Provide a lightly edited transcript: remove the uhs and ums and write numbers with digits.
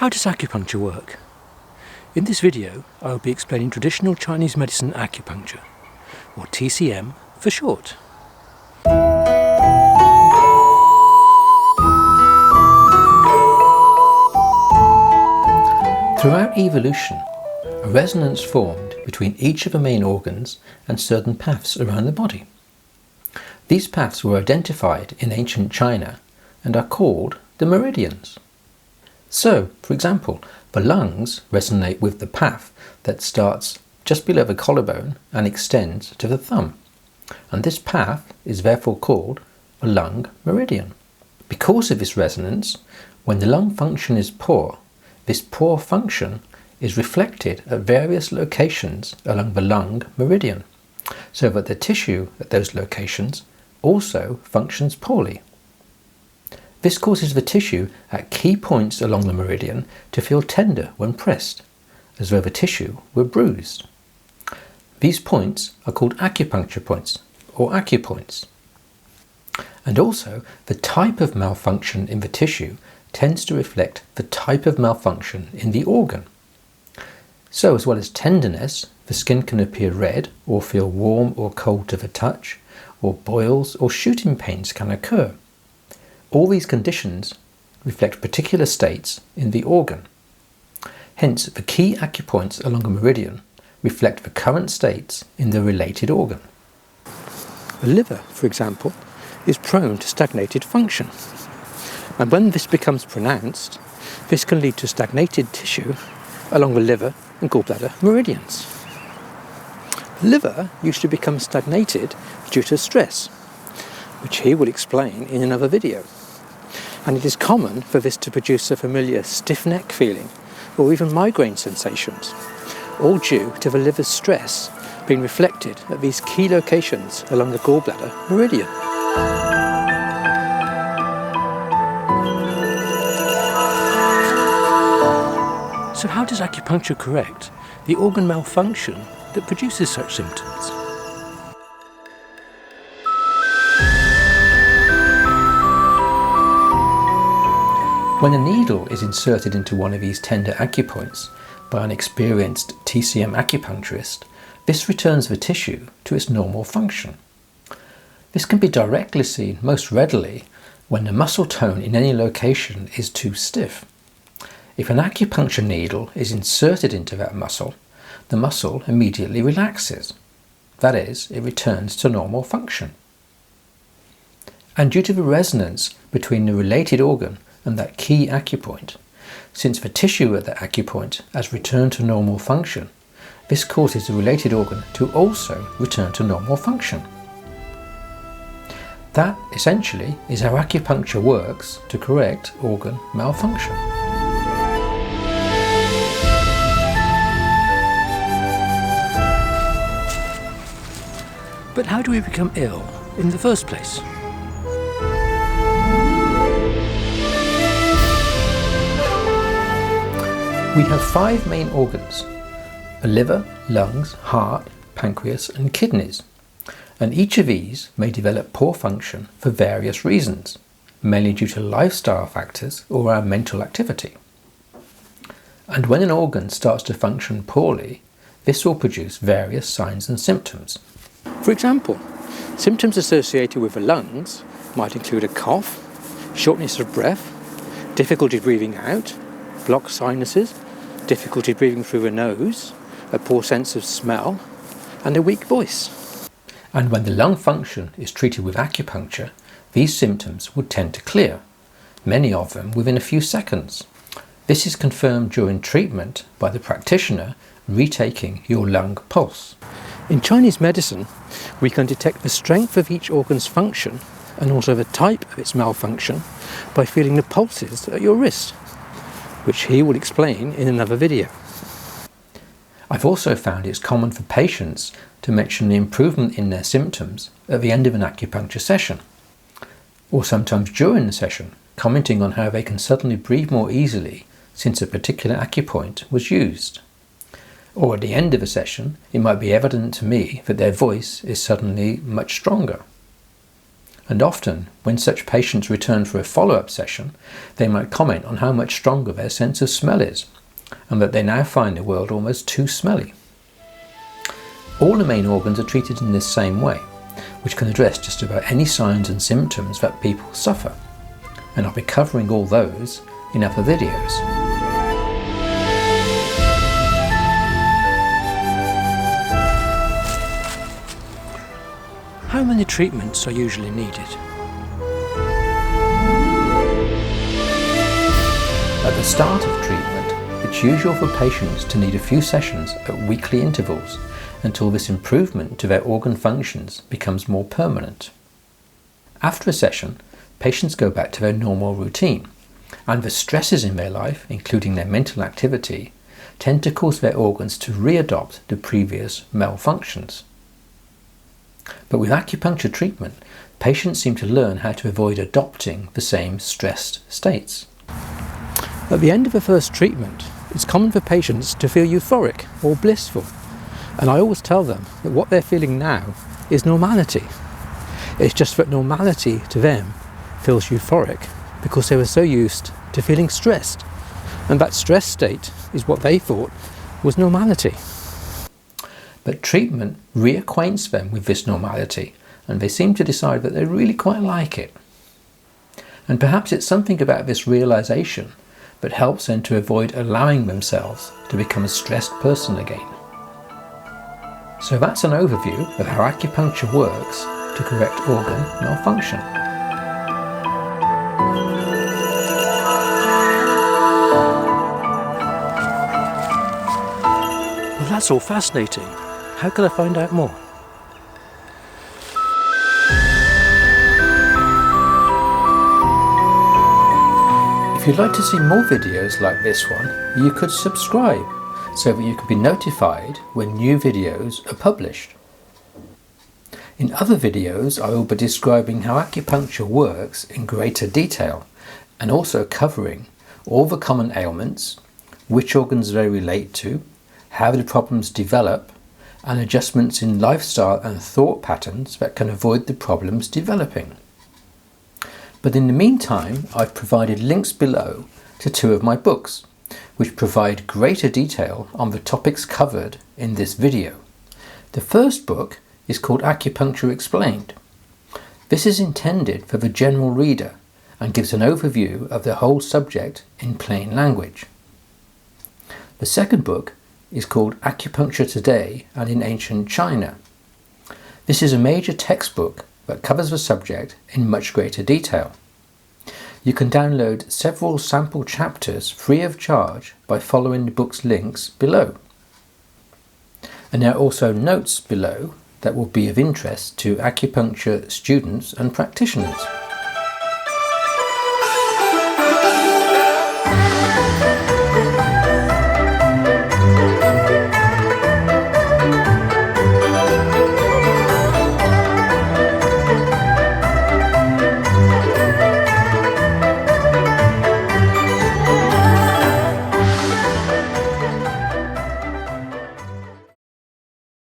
How does acupuncture work? In this video, I will be explaining traditional Chinese medicine acupuncture, or TCM for short. Throughout evolution, a resonance formed between each of the main organs and certain paths around the body. These paths were identified in ancient China and are called the meridians. So, for example, the lungs resonate with the path that starts just below the collarbone and extends to the thumb, and this path is therefore called a lung meridian. Because of this resonance, when the lung function is poor, this poor function is reflected at various locations along the lung meridian, so that the tissue at those locations also functions poorly. This causes the tissue at key points along the meridian to feel tender when pressed, as though the tissue were bruised. These points are called acupuncture points, or acupoints. And also, the type of malfunction in the tissue tends to reflect the type of malfunction in the organ. So, as well as tenderness, the skin can appear red or feel warm or cold to the touch, or boils or shooting pains can occur. All these conditions reflect particular states in the organ. Hence, the key acupoints along a meridian reflect the current states in the related organ. The liver, for example, is prone to stagnated function. And when this becomes pronounced, this can lead to stagnated tissue along the liver and gallbladder meridians. The liver used to become stagnated due to stress, which he will explain in another video. And it is common for this to produce a familiar stiff neck feeling or even migraine sensations, all due to the liver's stress being reflected at these key locations along the gallbladder meridian. So how does acupuncture correct the organ malfunction that produces such symptoms? When a needle is inserted into one of these tender acupoints by an experienced TCM acupuncturist, this returns the tissue to its normal function. This can be directly seen most readily when the muscle tone in any location is too stiff. If an acupuncture needle is inserted into that muscle, the muscle immediately relaxes. That is, it returns to normal function. And due to the resonance between the related organ and that key acupoint, since the tissue at the acupoint has returned to normal function, this causes the related organ to also return to normal function. That essentially is how acupuncture works to correct organ malfunction. But how do we become ill in the first place? We have 5 main organs: the liver, lungs, heart, pancreas and kidneys. And each of these may develop poor function for various reasons, mainly due to lifestyle factors or our mental activity. And when an organ starts to function poorly, this will produce various signs and symptoms. For example, symptoms associated with the lungs might include a cough, shortness of breath, difficulty breathing out, blocked sinuses, difficulty breathing through the nose, a poor sense of smell, and a weak voice. And when the lung function is treated with acupuncture, these symptoms would tend to clear, many of them within a few seconds. This is confirmed during treatment by the practitioner retaking your lung pulse. In Chinese medicine, we can detect the strength of each organ's function and also the type of its malfunction by feeling the pulses at your wrist, which he will explain in another video. I've also found it's common for patients to mention the improvement in their symptoms at the end of an acupuncture session, or sometimes during the session, commenting on how they can suddenly breathe more easily since a particular acupoint was used. Or at the end of a session, it might be evident to me that their voice is suddenly much stronger. and often when such patients return for a follow-up session, they might comment on how much stronger their sense of smell is, and that they now find the world almost too smelly. All the main organs are treated in this same way, which can address just about any signs and symptoms that people suffer, and I'll be covering all those in other videos. How many treatments are usually needed? At the start of treatment, it's usual for patients to need a few sessions at weekly intervals until this improvement to their organ functions becomes more permanent. After a session, patients go back to their normal routine, and the stresses in their life, including their mental activity, tend to cause their organs to readopt the previous malfunctions. But with acupuncture treatment, patients seem to learn how to avoid adopting the same stressed states. At the end of the first treatment, it's common for patients to feel euphoric or blissful, and I always tell them that what they're feeling now is normality. It's just that normality to them feels euphoric because they were so used to feeling stressed, and that stress state is what they thought was normality. But treatment reacquaints them with this normality, and they seem to decide that they really quite like it. And perhaps it's something about this realization that helps them to avoid allowing themselves to become a stressed person again. So that's an overview of how acupuncture works to correct organ malfunction. Well, that's all fascinating. How can I find out more? If you'd like to see more videos like this one, you could subscribe so that you can be notified when new videos are published. In other videos, I will be describing how acupuncture works in greater detail, and also covering all the common ailments, which organs they relate to, how the problems develop, and adjustments in lifestyle and thought patterns that can avoid the problems developing. But in the meantime, I've provided links below to 2 of my books, which provide greater detail on the topics covered in this video. The first book is called Acupuncture Explained. This is intended for the general reader and gives an overview of the whole subject in plain language. The second book is called Acupuncture Today and in Ancient China. This is a major textbook that covers the subject in much greater detail. You can download several sample chapters free of charge by following the book's links below. And there are also notes below that will be of interest to acupuncture students and practitioners.